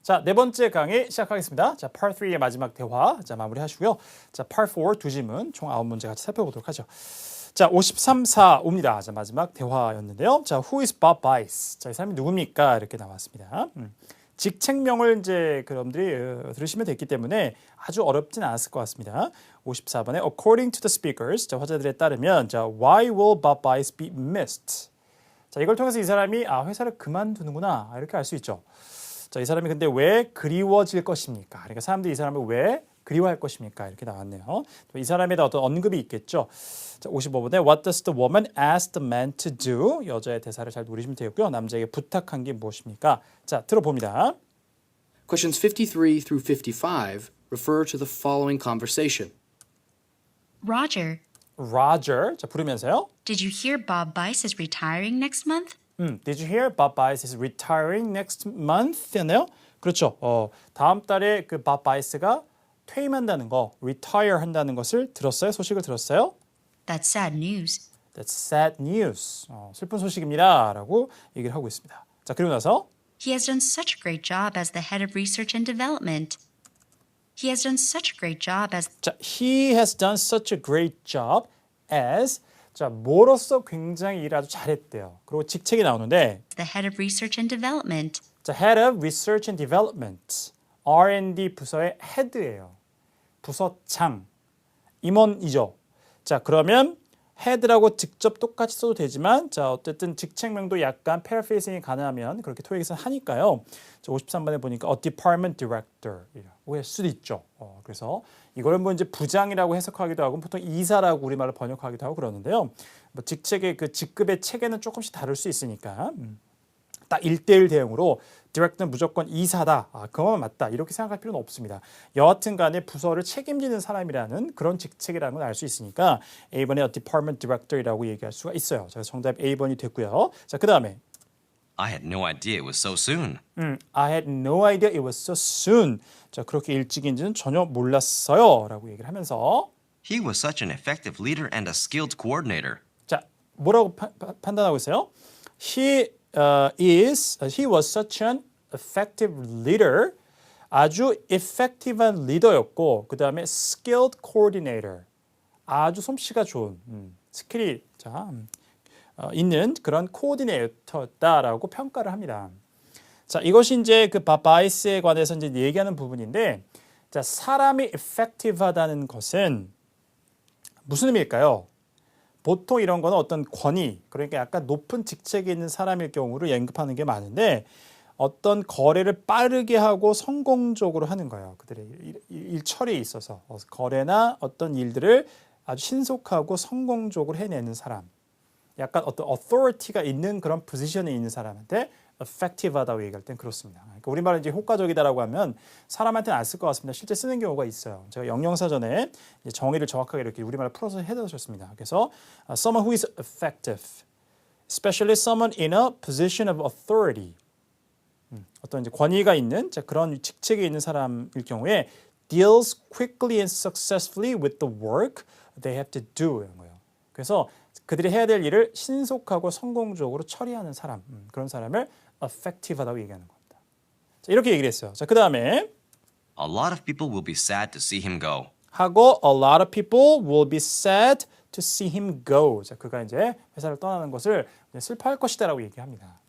자, 네 번째 강의 시작하겠습니다. 자, Part 3의 마지막 대화 자, 마무리하시고요. 자, Part 4 두 질문 총 9문제 같이 살펴보도록 하죠. 자, 53, 4, 5입니다. 자, 마지막 대화였는데요. 자, Who is Bob Bice? 자, 이 사람이 누굽니까? 이렇게 나왔습니다. 직책명을 이제 여러분들이 들으시면 됐기 때문에 아주 어렵진 않았을 것 같습니다. 54번에 According to the speakers, 자, 화자들에 따르면 자, Why will Bob Bice be missed? 자, 이걸 통해서 이 사람이 회사를 그만두는구나 이렇게 알 수 있죠. 자, 이 사람이 근데 왜 그리워질 것입니까? 그러니까 사람들이 이 사람을 왜 그리워할 것입니까? 이렇게 나왔네요. 이 사람에 대한 어떤 언급이 있겠죠. 자, 55번에 What does the woman ask the man to do? 여자의 대사를 잘 노리시면 되고요. 남자에게 부탁한 게 무엇입니까? 자, 들어봅니다. Questions 53 through 55 refer to the following conversation. Roger, Roger, 자, 부르면서요. did you hear Bob Bice is retiring next month? Did you hear Bob Bice is retiring next month? 였네요. 그렇죠. 다음 달에 그 Bob Bice가 퇴임한다는 거, retire 한다는 것을 들었어요? 소식을 들었어요? That's sad news. That's sad news. 슬픈 소식입니다. 라고 얘기를 하고 있습니다. 자, 그리고 나서 He has done such a great job as the head of research and development. He has done such a great job as 자, he has done such a great job as 자, 뭐로서 굉장히 일을 아주 잘했대요. 그리고 직책이 나오는데 the head of research and development. 자, Head of Research and Development, R&D 부서의 헤드예요. 부서장, 임원이죠. 자, 그러면 헤드라고 직접 똑같이 써도 되지만 자, 어쨌든 직책명도 약간 패러프레이징이 가능하면 그렇게 토익에서 하니까요. 자, 53번에 보니까 a department director이라고 할 수도 있죠. 그래서 이걸 뭐 이제 부장이라고 해석하기도 하고 보통 이사라고 우리말로 번역하기도 하고 그러는데요. 뭐 직책의 그 직급의 체계는 조금씩 다를 수 있으니까 딱 1대1 대응으로 디렉터는 무조건 이사다. 그것만 맞다. 이렇게 생각할 필요는 없습니다. 여하튼 간에 부서를 책임지는 사람이라는 그런 직책이라는 걸 알 수 있으니까 A번에 a department director이라고 얘기할 수가 있어요. 자, 정답 A번이 됐고요. 자, 그 다음에 I had no idea it was so soon. I had no idea it was so soon. 자, 그렇게 일찍인지는 전혀 몰랐어요. 라고 얘기를 하면서 He was such an effective leader and a skilled coordinator. 자, 뭐라고 판단하고 있어요? He was such an effective leader. 아주 effective한 리더였고 그 다음에 skilled coordinator. 아주 솜씨가 좋은 스킬이 있는 그런 코디네이터였다라고 평가를 합니다. 자, 이것이 이제 그 바이스에 관해서 이제 얘기하는 부분인데, 자, 사람이 effective하다는 것은 무슨 의미일까요? 보통 이런 거는 어떤 권위, 그러니까 약간 높은 직책에 있는 사람일 경우를 언급하는 게 많은데 어떤 거래를 빠르게 하고 성공적으로 하는 거예요. 그들의 일 처리에 있어서 거래나 어떤 일들을 아주 신속하고 성공적으로 해내는 사람. 약간 어떤 authority가 있는 그런 포지션에 있는 사람한테 effective하다고 얘기할 땐 그렇습니다. 그러니까 우리말로 이제 효과적이다라고 하면 사람한테는 안 쓸 것 같습니다. 실제 쓰는 경우가 있어요. 제가 영영사전에 정의를 정확하게 이렇게 우리말로 풀어서 해드렸습니다. 그래서 someone who is effective, especially someone in a position of authority, 어떤 이제 권위가 있는 그런 직책에 있는 사람일 경우에 deals quickly and successfully with the work they have to do 이런 거예요. 그래서 그들이 해야 될 일을 신속하고 성공적으로 처리하는 사람, 그런 사람을 effective하다고 얘기하는 겁니다. 자, 이렇게 얘기를 했어요. 자, 그 다음에 A lot of people will be sad to see him go. 하고 a lot of people will be sad to see him go. 자, 그가 이제 회사를 떠나는 것을 슬퍼할 것이다라고 얘기합니다.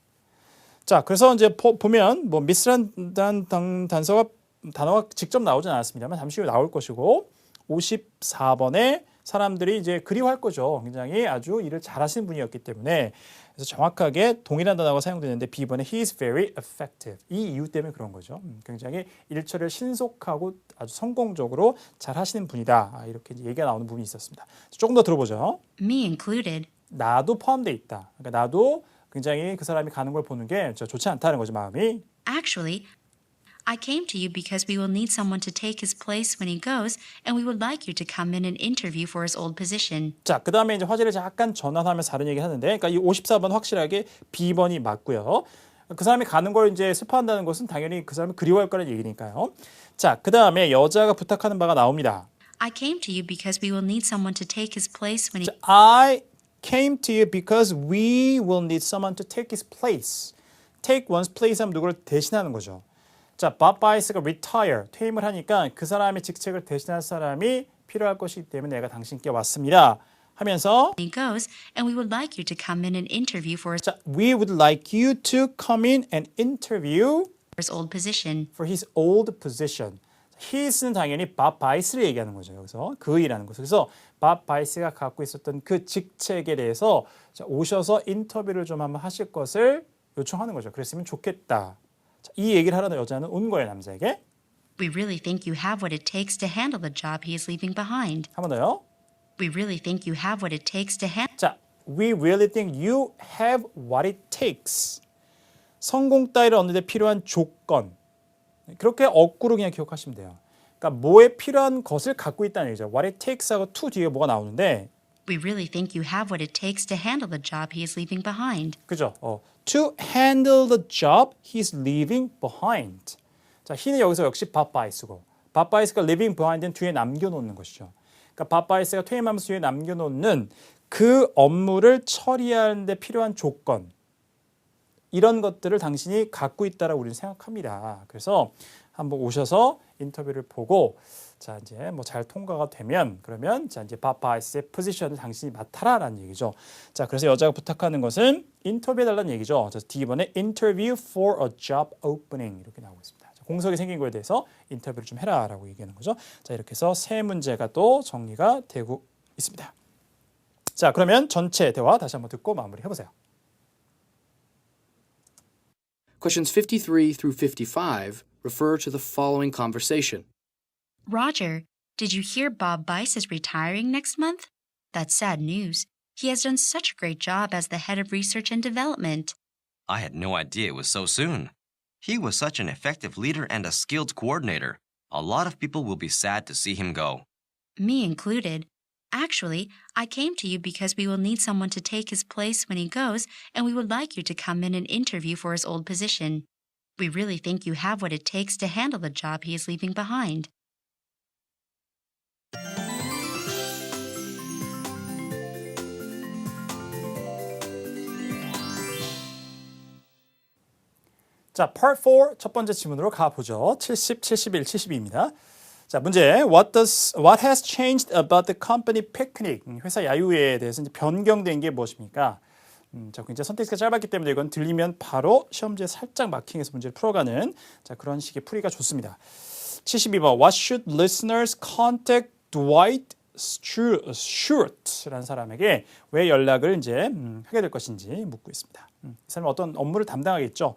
자, 그래서 이제 보면 뭐 미스란 단어가 직접 나오진 않았습니다만 잠시 후에 나올 것이고 54번에 사람들이 이제 그리워할 거죠. 굉장히 아주 일을 잘하시는 분이었기 때문에 그래서 정확하게 동일한 단어가 사용되는데 B번에 he is very effective. 이 이유 때문에 그런 거죠. 굉장히 일처리를 신속하고 아주 성공적으로 잘 하시는 분이다. 이렇게 얘기가 나오는 부분이 있었습니다. 조금 더 들어보죠. Me included. 나도 포함되어 있다. 그러니까 나도 굉장히 그 사람이 가는 걸 보는 게 좋지 않다는 거죠, 마음이. Actually, I came to you because we will need someone to take his place when he goes, and we would like you to come in and interview for his old position. 자, 그 다음에 이제 화제를 잠깐 전환하면서 다른 얘기 하는데, 그러니까 이 54번 확실하게 B번이 맞고요. 그 사람이 가는 걸 이제 슬퍼한다는 것은 당연히 그 사람이 그리워할 거라는 얘기니까요. 자, 그 다음에 여자가 부탁하는 바가 나옵니다. I came to you because we will need someone to take his place when he... 자, I came to you because we will need someone to take his place. take one's place 하면 누구를 대신하는 거죠. 자, Bob Bice가 retire, 퇴임을 하니까 그 사람의 직책을 대신할 사람이 필요할 것이기 때문에 내가 당신께 왔습니다. 하면서 he goes, and we would like you to come in and interview for 자, we would like you to come in and interview his old position. for his old position. his는 당연히 Bob Bice를 얘기하는 거죠. 여기서 그이라는 거죠. 그래서 Bob Bice가 갖고 있었던 그 직책에 대해서 자, 오셔서 인터뷰를 좀 한번 하실 것을 요청하는 거죠. 그랬으면 좋겠다. 자, 이 얘기를 하려는 여자는 온 거예요, 남자에게. We really think you have what it takes to handle the job he is leaving behind. 한 번 더요. We really think you have what it takes to handle. 자, we really think you have what it takes. 성공 따위를 얻는 데 필요한 조건. 그렇게 억구로 그냥 기억하시면 돼요. 그러니까 뭐에 필요한 것을 갖고 있다는 얘기죠. What it takes하고 to 뒤에 뭐가 나오는데 We really think you have what it takes to handle the job he is leaving behind. 그죠? To handle the job he's leaving behind. 자, he는 여기서 역시 Bob Bice고 Bob Bice가 leaving behind은 뒤에 남겨놓는 것이죠. 그러니까 Bob Bice가 퇴임하면서 뒤에 남겨놓는 그 업무를 처리하는 데 필요한 조건 이런 것들을 당신이 갖고 있다라고 우리는 생각합니다. 그래서 한번 오셔서 인터뷰를 보고 자 이제 뭐 잘 통과가 되면 그러면 자 이제 Bob Bice의 포지션을 당신이 맡아라라는 얘기죠. 자 그래서 여자가 부탁하는 것은 인터뷰해달라는 얘기죠. 그래서 D번에 interview for a job opening 이렇게 나오고 있습니다. 자, 공석이 생긴 거에 대해서 인터뷰를 좀 해라라고 얘기하는 거죠. 자 이렇게 해서 세 문제가 또 정리가 되고 있습니다. 자 그러면 전체 대화 다시 한번 듣고 마무리해 보세요. Questions 53 through 55 refer to the following conversation. Roger, did you hear Bob Bice is retiring next month? That's sad news. He has done such a great job as the head of research and development. I had no idea it was so soon. He was such an effective leader and a skilled coordinator. A lot of people will be sad to see him go. Me included. Actually, I came to you because we will need someone to take his place when he goes, and we would like you to come in and interview for his old position. We really think you have what it takes to handle the job he is leaving behind. 자, Part 4 첫 번째 질문으로 가보죠. 70, 71, 72입니다. 자, 문제. What has changed about the company picnic? 회사 야유회에 대해서 이제 변경된 게 무엇입니까? 자, 굉장히 선택지가 짧았기 때문에 이건 들리면 바로 시험지에 살짝 마킹해서 문제를 풀어가는 자, 그런 식의 풀이가 좋습니다. 72번. What should listeners contact Dwight Schurt라는 사람에게 왜 연락을 이제 하게 될 것인지 묻고 있습니다. 이 사람은 어떤 업무를 담당하겠죠?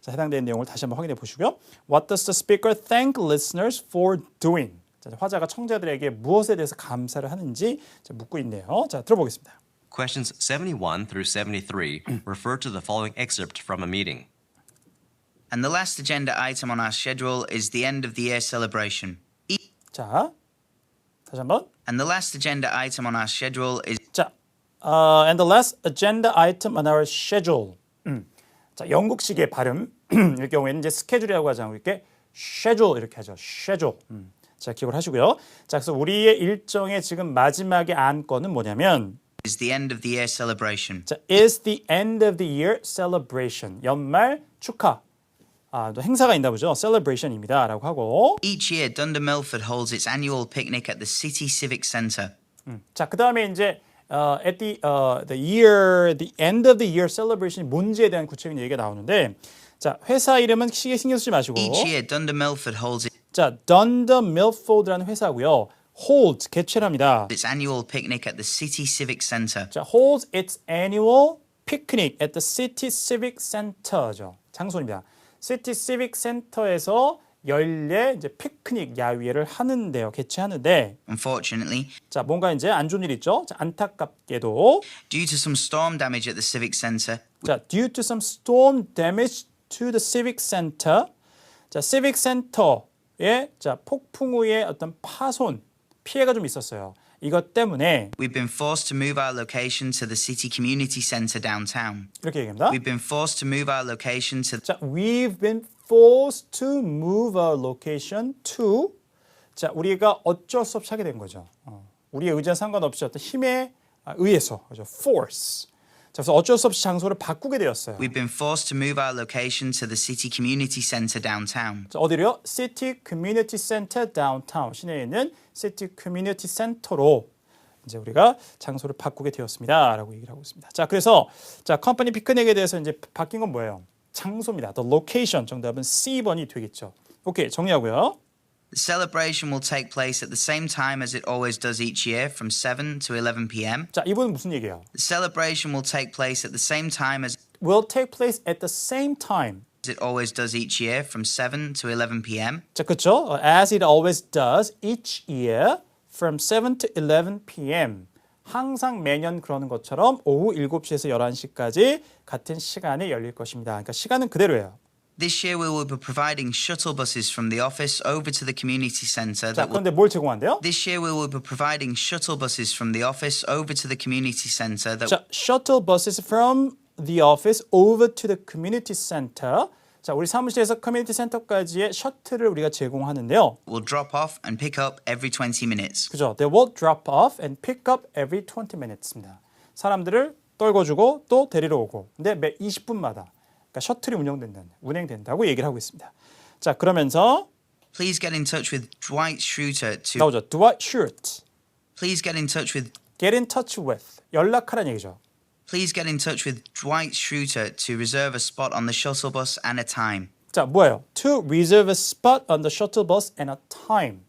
자, 해당되는 내용을 다시 한번 확인해 보시고요. What does the speaker thank listeners for doing? 자, 화자가 청자들에게 무엇에 대해서 감사를 하는지 자, 묻고 있네요. 자, 들어보겠습니다. Questions 71 through 73 refer to the following excerpt from a meeting. And the last agenda item on our schedule is the end of the year celebration. 자, 다시 한번. And the last agenda item on our schedule is 자, and the last agenda item on our schedule. 자, 영국식의 발음 일 경우에는 이제 스케줄이라고 하지 않고 이렇게 schedule 이렇게 하죠. schedule. 자, 기억을 하시고요. 자, 그래서 우리의 일정의 지금 마지막에 안건은 뭐냐면 is the end of the year celebration. 자, is the end of the year celebration. 연말 축하. 또 행사가 있나 보죠. celebration입니다라고 하고. Each year, Dunder Milford holds its annual picnic at the City Civic Centre. 자, 그다음에 이제 at the end of the year celebration 뭔지에 대한 구체적인 얘기가 나오는데 자, 회사 이름은 시계 신경 쓰지 마시고 Each year, Dunder Milford holds 자, Dunder Milford라는 회사고요. holds 개최합니다. its annual picnic at the City Civic Centre. 자, holds its annual picnic at the City Civic Center죠. 장소입니다. City Civic Center에서 연례 이제 피크닉 야유회를 하는데요. 개최하는데 Unfortunately, 자, 뭔가 이제 안 좋은 일 있죠. 자, 안타깝게도 due to some storm damage at the Civic Centre, 자, due to some storm damage to the Civic Center. 자, Civic Center에 자, 폭풍우의 어떤 파손, 피해가 좀 있었어요. 이것 때문에 we've been forced to move our location to the City Community Centre downtown. 이렇게 얘기합니다. We've been forced to move our location to 자, we've been forced to move our location to 자, 우리가 어쩔 수 없이 하게 된 거죠. 우리의 의지와 상관없이 어떤 힘에 의해서 그죠? force. 그래서 어쩔 수 없이 장소를 바꾸게 되었어요. We've been forced to move our location to the city community centre downtown. 자, 어디로요? City Community Center Downtown. 시내에 있는 City Community Center로 이제 우리가 장소를 바꾸게 되었습니다라고 얘기를 하고 있습니다. 자, 그래서 자, 컴퍼니 피크닉에 대해서 이제 바뀐 건 뭐예요? 장소입니다. The location. 정답은 C번이 되겠죠. 오케이, 정리하고요. The celebration will take place at the same time as it always does each year from 7 to 11 p.m. 자, 이분은 무슨 얘기예요? The celebration will take place at the same time as Will take place at the same time. it always does each year from 7 to 11 p.m. 자, 그렇죠? As it always does each year from 7 to 11 p.m. 항상 매년 그러는 것처럼 오후 7시에서 11시까지 같은 시간에 열릴 것입니다. 그러니까 시간은 그대로예요. This year we will be providing shuttle buses from the office over to the community centre 자, that will 그런데 뭘 제공한대요? This year we will be providing shuttle buses from the office over to the community centre that 자, shuttle buses from the office over to the community center. 자, 우리 사무실에서 커뮤니티 센터까지의 셔틀을 우리가 제공하는데요. will drop off and pick up every 20 minutes. 그죠? They will drop off and pick up every 20 minutes입니다. 사람들을 떨궈주고 또 데리러 오고. 근데 매 20분마다 그러니까 셔틀이 운행된다고 얘기를 하고 있습니다. 자, 그러면서 Please get in touch with Dwight Schroeter to 나오죠. Dwight Schrute. Please get in touch with Get in touch with. 연락하라는 얘기죠. Please get in touch with Dwight Schroeter to reserve a spot on the shuttle bus and a time. 자, 뭐예요? To reserve a spot on the shuttle bus and a time.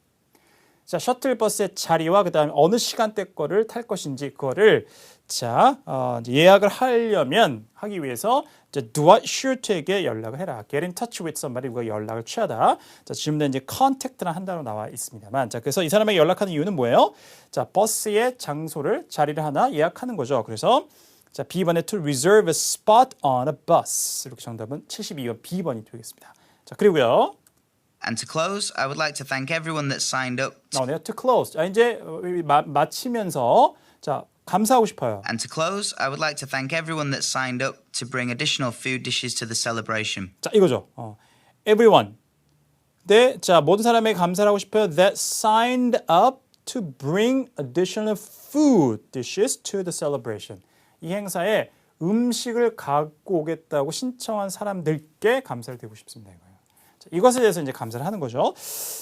자, 셔틀버스의 자리와 그다음에 어느 시간대 거를 탈 것인지 그거를 자, 이제 예약을 하기 위해서 이제 Dwight Schrute에게 연락을 해라. Get in touch with somebody. 우리가 연락을 취하다. 자, 지금은 이제 contact랑 한다로 나와 있습니다만. 자, 그래서 이 사람에게 연락하는 이유는 뭐예요? 자, 버스의 자리를 하나 예약하는 거죠. 그래서 자, B번에 to reserve a spot on a bus. 이렇게 정답은 72번 B번이 되겠습니다. 자, 그리고요. And to close, I would like to thank everyone that signed up. 나오네요. To close. 자, 이제 마치면서 자, 감사하고 싶어요. And to close, I would like to thank everyone that signed up to bring additional food dishes to the celebration. 자, 이거죠. Everyone. 네, 자, 모든 사람에게 감사를 하고 싶어요. That signed up to bring additional food dishes to the celebration. 이 행사에 음식을 갖고 오겠다고 신청한 사람들께 감사를 드리고 싶습니다. 이거예요. 자, 이것에 대해서 이제 감사를 하는 거죠.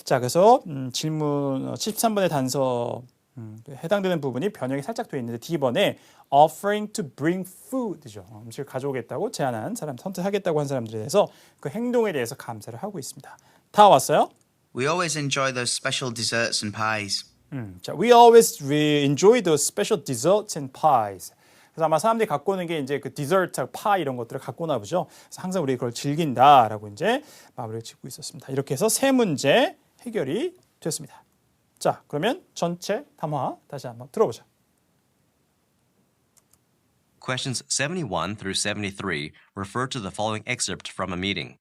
자, 그래서 질문 73번의 단서 해당되는 부분이 변형이 살짝 되어 있는데 D번에 offering to bring food죠. 음식을 가져오겠다고 제안한 사람, 선택하겠다고 한 사람들에 대해서 그 행동에 대해서 감사를 하고 있습니다. 다 왔어요? We always enjoy those special desserts and pies. 자, we always enjoy those special desserts and pies. 그래서 아마 사람들이 갖고 오는 게 이제 그 디저트, 파 이런 것들을 갖고 오나 보죠. 그래서 항상 우리 그걸 즐긴다라고 이제 마무리를 짓고 있었습니다. 이렇게 해서 세 문제 해결이 됐습니다. 자, 그러면 전체 담화 다시 한번 들어보죠. Questions 71 through 73 refer to the following excerpt from a meeting.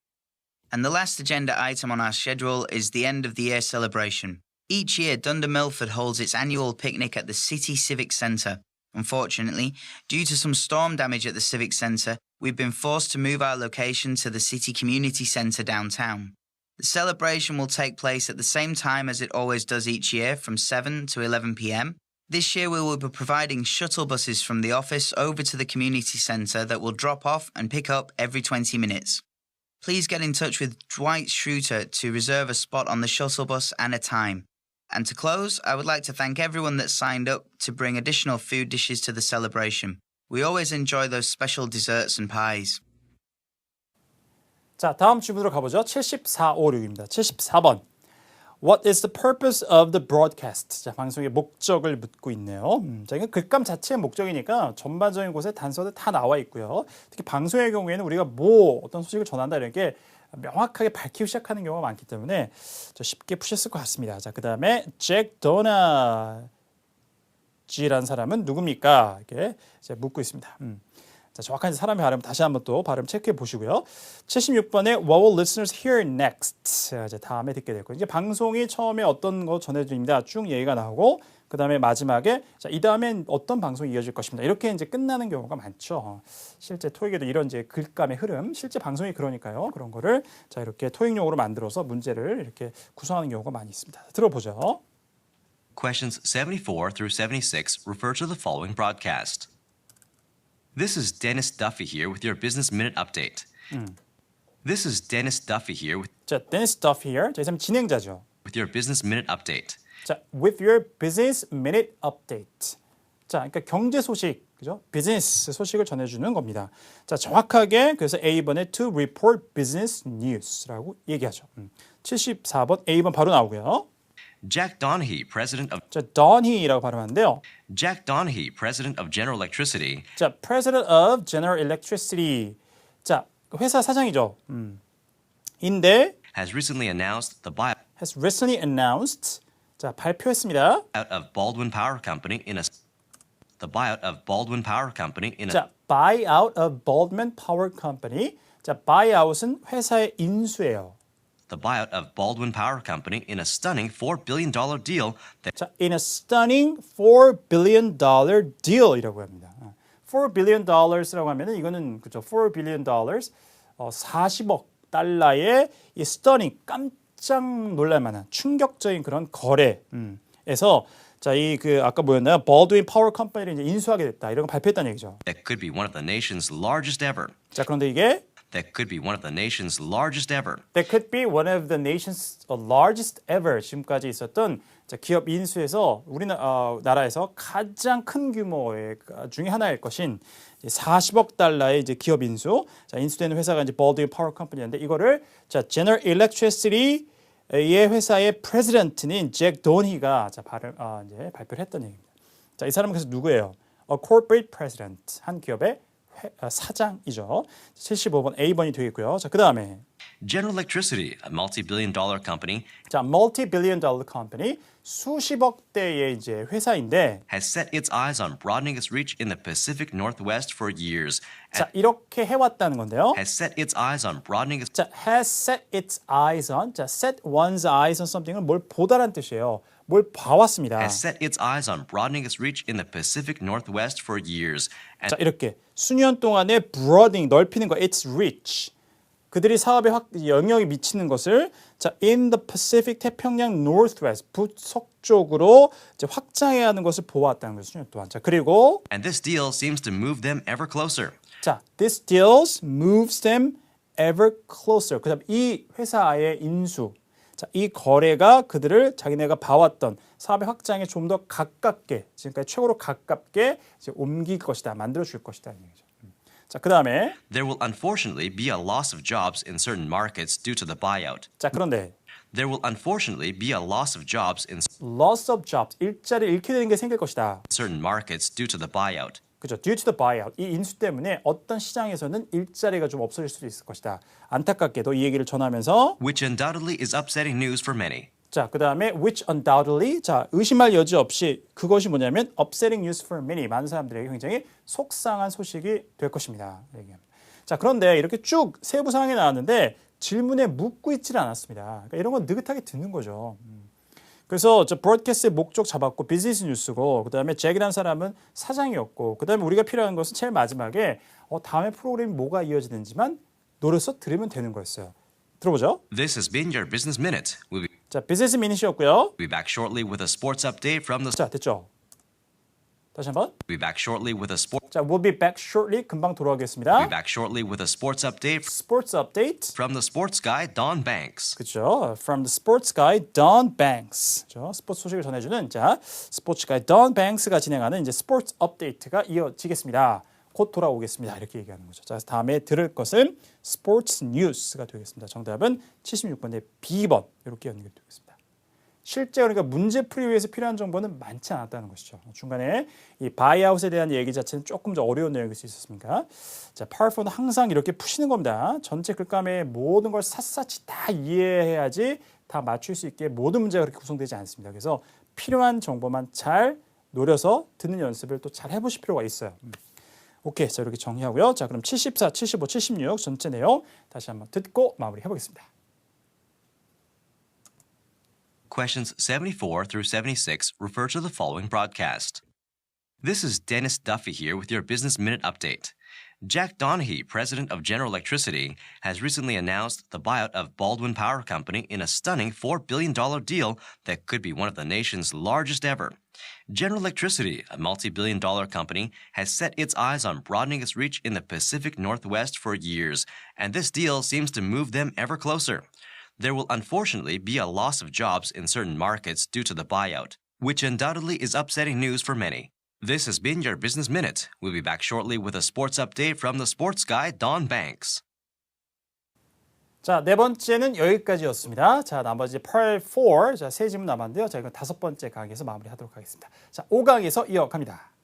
And the last agenda item on our schedule is the end of the year celebration. Each year, Dunder Milford holds its annual picnic at the City Civic Centre. Unfortunately, due to some storm damage at the Civic Centre, we've been forced to move our location to the City Community Centre downtown. The celebration will take place at the same time as it always does each year from 7 to 11 p.m. This year we will be providing shuttle buses from the office over to the community centre that will drop off and pick up every 20 minutes. Please get in touch with Dwight Schroeter to reserve a spot on the shuttle bus and a time. And to close, I would like to thank everyone that signed up to bring additional food dishes to the celebration. We always enjoy those special desserts and pies. 자, 다음 질문으로 가보죠. 7456입니다. 74번. What is the purpose of the broadcast? 자, 방송의 목적을 묻고 있네요. 자, 이건 글감 자체의 목적이니까 전반적인 곳에 단서들 다 나와 있고요. 특히 방송의 경우에는 우리가 어떤 소식을 전한다 이런 게 명확하게 밝히고 시작하는 경우가 많기 때문에 좀 쉽게 푸셨을 것 같습니다. 자, 그 다음에 잭 도나지라는 사람은 누굽니까? 이렇게 이제 묻고 있습니다. 자, 정확한 사람의 발음 다시 한번 또 발음 체크해 보시고요. 76번에 What will listeners hear next? 자, 이제 다음에 듣게 될 거예요. 이제 방송이 처음에 어떤 거 전해드립니다. 쭉 얘기가 나오고 그 다음에 마지막에 자, 이 다음엔 어떤 방송이 이어질 것입니다. 이렇게 이제 끝나는 경우가 많죠. 실제 토익에도 이런 이제 글감의 흐름, 실제 방송이 그러니까요. 그런 거를 자, 이렇게 토익용으로 만들어서 문제를 이렇게 구성하는 경우가 많이 있습니다. 들어보죠. Questions 74 through 76 refer to the following broadcast. This is Dennis Duffy here with your Business Minute update. This is Dennis Duffy here 자, Dennis Duff here. 자, 이 사람 진행자죠. with your Business Minute update. 자, with your business minute update. 자, 그러니까 경제 소식, 그죠? 비즈니스 소식을 전해주는 겁니다. 자, 정확하게 그래서 A번에 to report business news라고 얘기하죠. 74번 A번 바로 나오고요. Jack Donaghy, president of 자, Donaghy라고 발음하는데요. Jack Donaghy, president of General Electricity, 자, President of General Electricity. 자, 회사 사장이죠. 인데 has recently announced the buyout has recently announced. 자, 발표했습니다. of Baldwin Power Company in a the buyout of Baldwin Power Company in a 자, buyout of Baldwin Power Company. 자, buyout은 회사의 인수예요. the buyout of Baldwin Power Company in a stunning $4 billion deal that 자, in a stunning $4 billion deal이라고 합니다. $4 billion라고 하면은 이거는 그죠? $4 billion 40억 달러의 이 stunning 깜짝 놀랄 만한 충격적인 그런 거래에서 자, 이 그 아까 뭐였나요? Baldwin Power Company를 이제 인수하게 됐다. 이런 거 발표했다는 얘기죠. could be one of the nation's largest ever. 자, 그런데 이게 That could be one of the nation's largest ever. That could be one of the nation's largest ever. 지금까지 있었던 자, 기업 인수에서 우리나라에서 가장 큰 규모의 중에 하나일 것인 40억 달러의 이제 기업 인수. 자, 인수되는 회사가 이제 Baldwin Power Company인데 이거를 자, General Electricity의 회사의 프레지던트인 잭 도니가 자, 이제 발표를 했던 얘기입니다. 자, 이 사람은 그래서 누구예요? A corporate president. 한 기업의 사장이죠. 75번 A번이 되겠고요. 자, 그다음에 General Electricity, a multi-billion dollar company, 자, multi-billion dollar company 수십억 대의 이제 회사인데 has set its eyes on broadening its reach in the Pacific Northwest for years. 자, 이렇게 해왔다는 건데요. Has set its eyes on broadening its 자, has set its eyes on. 자, set one's eyes on something은 뭘 보다란 뜻이에요. 뭘 봐왔습니다. has set its eyes on broadening its reach in the Pacific Northwest for years. And 자, 이렇게 수년 동안에 broadening 넓히는 거 its reach. 그들이 사업에 영향이 미치는 것을 자, in the Pacific 태평양 Northwest 북서쪽으로 이제 확장해야 하는 것을 보았다는 거죠. 수년 동안. 자, 그리고 and this deal seems to move them ever closer. 자, this deals moves them ever closer. 그다음 이 회사의 인수. 자, 이 거래가 그들을 자기네가 봐왔던 사업의 확장에 좀 더 가깝게, 지금까지 최고로 가깝게 이제 옮길 것이다, 만들어 줄 것이다 이 얘기죠. 자, 그다음에 There will unfortunately be a loss of jobs in certain markets due to the buyout. 자, 그런데 There will unfortunately be a loss of jobs in loss of jobs, 일자리 잃게 되는 게 생길 것이다. certain markets due to the buyout. 그죠? Due to the buyout. 이 인수 때문에 어떤 시장에서는 일자리가 좀 없어질 수도 있을 것이다. 안타깝게도 이 얘기를 전하면서 Which undoubtedly is upsetting news for many. 자, 그다음에 which undoubtedly 자, 의심할 여지 없이 그것이 뭐냐면 upsetting news for many. 많은 사람들에게 굉장히 속상한 소식이 될 것입니다. 얘기합니다. 자, 그런데 이렇게 쭉 세부 상황이 나왔는데 질문에 묻고 있지는 않았습니다. 그러니까 이런 건 느긋하게 듣는 거죠. 그래서 저 브로드캐스트의 목적 잡았고 비즈니스 뉴스고 그다음에 잭이라는 사람은 사장이었고 그다음에 우리가 필요한 것은 제일 마지막에 다음에 프로그램이 뭐가 이어지는지만 노려서 들으면 되는 거였어요. 들어보죠. This has been your Business Minute. We'll 자, 비즈니스 미닛이었고요. be back shortly with a sports update from the 자, 됐죠. 다시 한번. We'll be back shortly with a 자, we'll be back shortly. 금방 We'll be 돌아오겠습니다. back shortly with a sports update 스포츠 업데이트. from the sports guy Don Banks. 그렇죠. From the sports guy Don Banks. 그렇죠. 스포츠 소식을 전해주는 자 스포츠 가이 Don Banks가 진행하는 이제 스포츠 업데이트가 이어지겠습니다. 곧 돌아오겠습니다. 이렇게 얘기하는 거죠. 자, 다음에 들을 것은 스포츠 뉴스가 되겠습니다. 정답은 76번의 B번 이렇게 연결이 되겠습니다. 실제 그러니까 문제풀이 위해서 필요한 정보는 많지 않았다는 것이죠. 중간에 이 바이아웃에 대한 얘기 자체는 조금 더 어려운 내용일 수 있었습니까? 자, 파워포는 항상 이렇게 푸시는 겁니다. 전체 글감의 모든 걸 샅샅이 다 이해해야지 다 맞출 수 있게 모든 문제가 그렇게 구성되지 않습니다. 그래서 필요한 정보만 잘 노려서 듣는 연습을 또 잘 해보실 필요가 있어요. 오케이, 자 이렇게 정리하고요. 자, 그럼 74, 75, 76 전체 내용 다시 한번 듣고 마무리해 보겠습니다. Questions 74 through 76 refer to the following broadcast. This is Dennis Duffy here with your Business Minute update. Jack Donaghy, president of General Electricity, has recently announced the buyout of Baldwin Power Company in a stunning $4 billion deal that could be one of the nation's largest ever. General Electricity, a multi-billion-dollar company, has set its eyes on broadening its reach in the Pacific Northwest for years, and this deal seems to move them ever closer. There will unfortunately be a loss of jobs in certain markets due to the buyout, which undoubtedly is upsetting news for many. This has been your Business Minute. We'll be back shortly with a sports update from the sports guy, Don Banks. 자, 네 번째는 여기까지였습니다. 자, 나머지 Part 4, 자, 세 질문 남았는데요. 자, 이건 다섯 번째 강의에서 마무리하도록 하겠습니다. 자, 5강에서 이어갑니다.